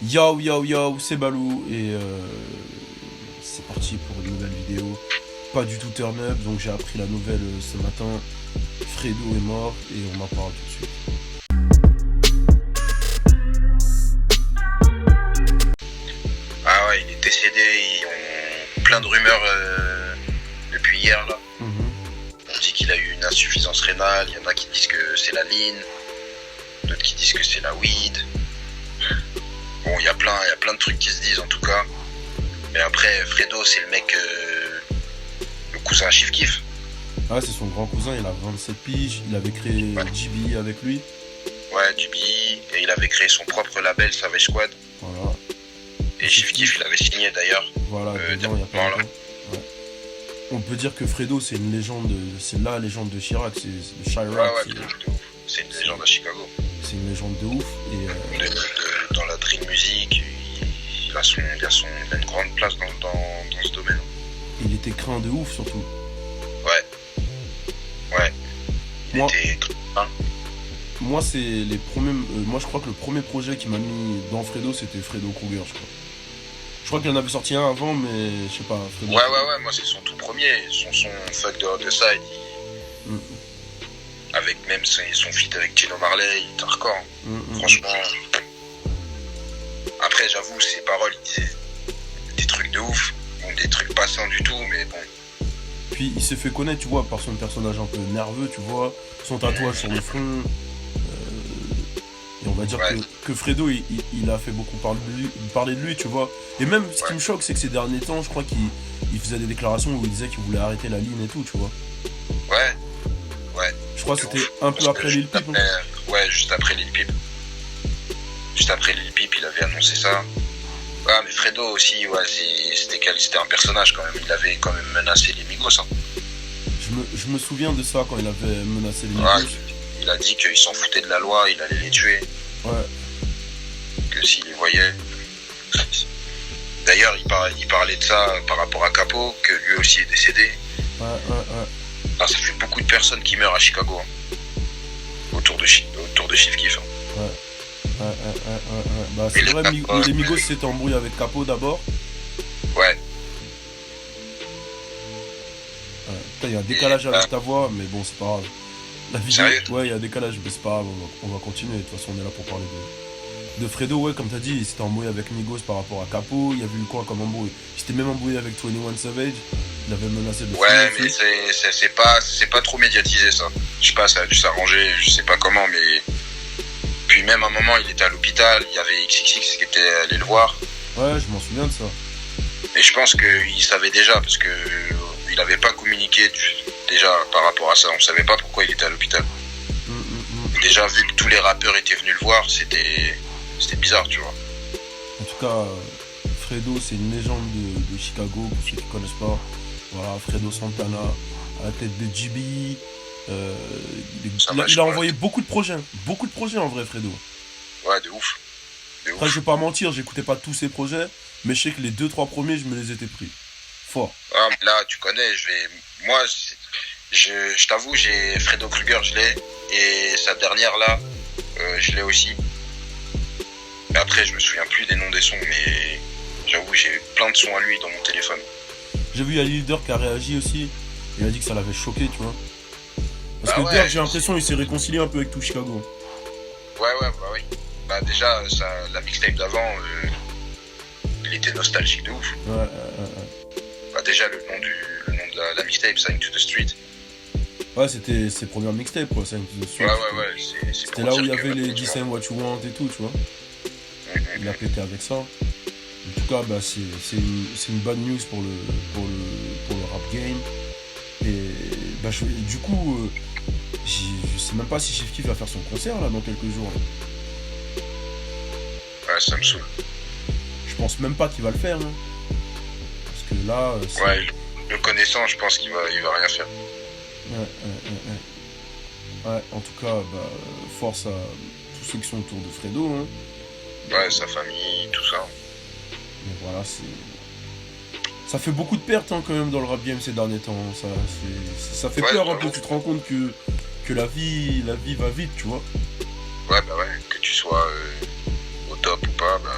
Yo yo yo, c'est Balou et c'est parti pour une nouvelle vidéo. Pas du tout turn up, donc j'ai appris la nouvelle ce matin. Fredo est mort et on en parle tout de suite. Ah ouais, il est décédé, ils ont plein de rumeurs depuis hier là. On dit qu'il a eu une insuffisance rénale, il y en a qui disent que c'est la ligne, d'autres qui disent que c'est la weed. Bon, il y a plein de trucs qui se disent en tout cas. Mais après, Fredo, c'est le mec, le cousin à Chief Keef. Ah, c'est son grand cousin, il a 27 piges, il avait créé GB avec lui. Ouais, du BI, et il avait créé son propre label, Savage Squad. Voilà. Et Chief Keef, il avait signé d'ailleurs. Voilà, dedans, il y a pas longtemps. Ouais. On peut dire que Fredo, c'est une légende, c'est la légende de Chirac, c'est le Chirac. Ouais, de ouf. C'est une légende à Chicago. C'est une légende de ouf. Et dans la drill music, il a une grande place dans ce domaine. il était craint de ouf surtout. Ouais. Moi, c'est les premiers. Moi, je crois que le premier projet qui m'a mis dans Fredo, c'était Fredo Kruger, je crois. Je crois qu'il en avait sorti un avant, mais je sais pas. Fredo. Ouais, moi c'est son tout premier. Son Fuck the Side. Avec même son feat avec Tino Marley, il était hardcore. Franchement. Après, j'avoue, ses paroles, il disait des trucs de ouf. Bon, des trucs pas sains du tout, mais bon. Puis il s'est fait connaître, tu vois, par son personnage un peu nerveux, tu vois, son tatouage sur le front. Et on va dire que Fredo, il a fait beaucoup parler de lui, tu vois. Et même, ce qui me choque, c'est que ces derniers temps, je crois qu'il faisait des déclarations où il disait qu'il voulait arrêter la ligne et tout, tu vois. Ouais. Je crois que c'était un peu après Lil Peep. Ouais, juste après Lil Peep. Juste après Lil Peep, il avait annoncé ça. Ouais, mais Fredo aussi, ouais, c'était un personnage quand même. Il avait quand même menacé les Migos. Hein. Je me souviens de ça quand il avait menacé les Migos. Ouais, il a dit qu'il s'en foutait de la loi, il allait les tuer. Ouais. Que s'il les voyait. D'ailleurs, il parlait de ça par rapport à Capo, que lui aussi est décédé. Ouais. Ah, ça fait beaucoup de personnes qui meurent à Chicago. Hein. Autour de Chief Keef. Hein. Ouais. Bah, c'est vrai, les Migos s'étaient embrouillés avec Capo d'abord. Ouais. Putain, il y a un décalage avec ta voix, mais bon, c'est pas grave. La vidéo, sérieux? ouais, il y a un décalage, mais c'est pas grave, on va continuer. De toute façon, on est là pour parler de Fredo, ouais, comme t'as dit, il s'était embrouillé avec Migos par rapport à Capo. Il y avait eu quoi comme embrouille? Il s'était même embrouillé avec 21 Savage. Il avait menacé de. Ouais, mais c'est pas trop médiatisé ça. Je sais pas, ça a dû s'arranger, je sais pas comment, mais. Puis même à un moment, il était à l'hôpital, il y avait XXX qui était allé le voir. Ouais, je m'en souviens de ça. Et je pense qu'il savait déjà, parce que il avait pas communiqué déjà par rapport à ça. On savait pas pourquoi il était à l'hôpital. Déjà, vu que tous les rappeurs étaient venus le voir, c'était bizarre, tu vois. En tout cas, Fredo, c'est une légende de Chicago, pour ceux qui connaissent pas. Voilà, Fredo Santana, à la tête de GB. Il a envoyé beaucoup de projets en vrai, Fredo. Ouais, de ouf. Après, je vais pas mentir, j'écoutais pas tous ses projets, mais je sais que les 2-3 premiers, je me les étais pris. Fort. Ah, mais là, tu connais, moi, je t'avoue, j'ai Fredo Kruger, je l'ai, et sa dernière là, je l'ai aussi. Mais après, je me souviens plus des noms des sons, mais j'avoue, j'ai plein de sons à lui dans mon téléphone. J'ai vu Ali Leader qui a réagi aussi, il a dit que ça l'avait choqué, tu vois. Parce que ouais, Dirk, j'ai l'impression qu'il s'est réconcilié un peu avec tout Chicago. Ouais, bah oui. Bah déjà, la mixtape d'avant, il était nostalgique de ouf. Ouais. Bah déjà, le nom de la mixtape, Sign to the Street. Ouais, c'était ses premières mixtapes, quoi, Sign to the Street. Ouais. C'était là où il y avait les Decide What You Want et tout, tu vois. Il a pété avec ça. En tout cas, bah, c'est une bonne news pour le rap game. Et bah, du coup, je sais même pas si Chief Keef va faire son concert là dans quelques jours. Ouais, ça me saoule. Je pense même pas qu'il va le faire. Hein. Parce que là. Ouais, le connaissant, je pense qu'il va rien faire. Ouais, en tout cas, bah, force à tous ceux qui sont autour de Fredo. Hein. Ouais, sa famille, tout ça. Mais voilà, ça fait beaucoup de pertes hein, quand même dans le rap game ces derniers temps. Ça fait peur un peu, tu te rends compte que la vie va vite, tu vois. Ouais, bah ouais, que tu sois au top ou pas, bah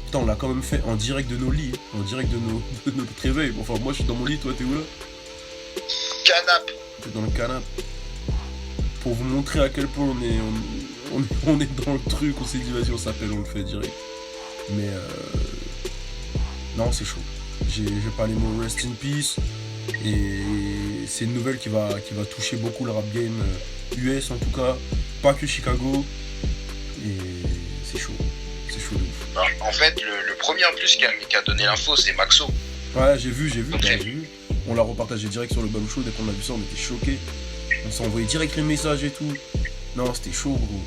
Putain, on l'a quand même fait en direct de nos lits, en direct de notre réveil. Enfin, moi, je suis dans mon lit, toi, t'es où là? Canap. T'es dans le canapé. Pour vous montrer à quel point on est dans le truc, on s'est dit, vas-y, on s'appelle, on le fait direct. Mais, non, c'est chaud. J'ai pas les mots rest in peace. Et c'est une nouvelle qui va toucher beaucoup le rap game US, en tout cas. Pas que Chicago. Et c'est chaud. C'est chaud de ouf. Alors, en fait, le premier en plus qui a donné l'info, c'est Maxo. Ouais, j'ai vu. Okay. J'ai vu. On l'a repartagé direct sur le Bam Show. Dès qu'on a vu ça, on était choqués. On s'est envoyé direct les messages et tout. Non, c'était chaud, gros.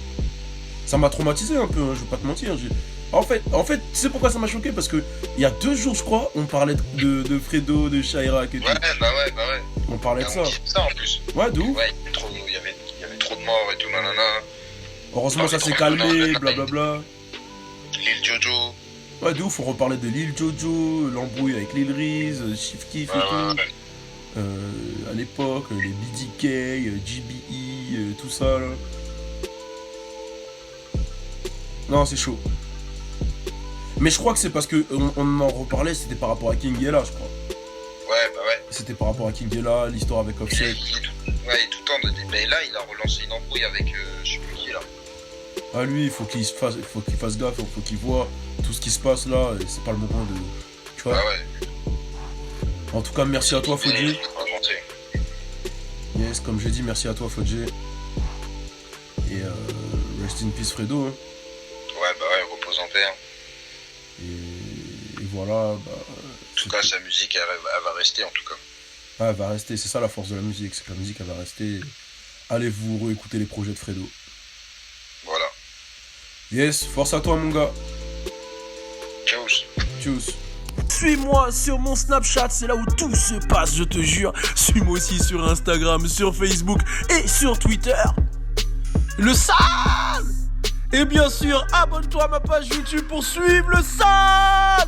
Ça m'a traumatisé un peu, hein, je vais pas te mentir. En fait, tu sais pourquoi ça m'a choqué? Parce que il y a 2 jours, je crois, on parlait de Fredo, de Chirac et tout. Ouais, bah ouais. On parlait de ça. Ça en plus. Ouais, de ouf. Ouais, il y avait trop de morts et tout, nanana. Heureusement, ça s'est calmé, blablabla. Lil Jojo. Ouais, de ouf, on reparlait de Lil Jojo, l'embrouille avec Lil Reese, Chief Keef et tout. Ouais. À l'époque, les BDK, GBE, tout ça là. Non, c'est chaud. Mais je crois que c'est parce que on en reparlait, c'était par rapport à King Ella, je crois. Ouais, bah ouais. C'était par rapport à King Ella, l'histoire avec Offset. Ouais, tout le temps. Mais là, il a relancé une embrouille avec je sais plus qui là. Ah, lui, il faut qu'il fasse gaffe, il faut qu'il voit tout ce qui se passe là, et c'est pas le moment de. Tu vois. Ah ouais. En tout cas, merci à toi, Fodji. Yes, comme j'ai dit, merci à toi, Fodji. Et rest in peace, Fredo. Hein. Ouais, bah ouais, repose en paix. Et voilà, bah. En tout cas, sa musique, elle va rester, en tout cas. Ah, elle va rester, c'est ça la force de la musique, c'est que la musique, elle va rester. Allez vous réécouter les projets de Fredo. Voilà. Yes, force à toi, mon gars. Tchuss. Tchuss. Suis-moi sur mon Snapchat, c'est là où tout se passe, je te jure. Suis-moi aussi sur Instagram, sur Facebook et sur Twitter. Le sale! Et bien sûr, abonne-toi à ma page YouTube pour suivre le sale!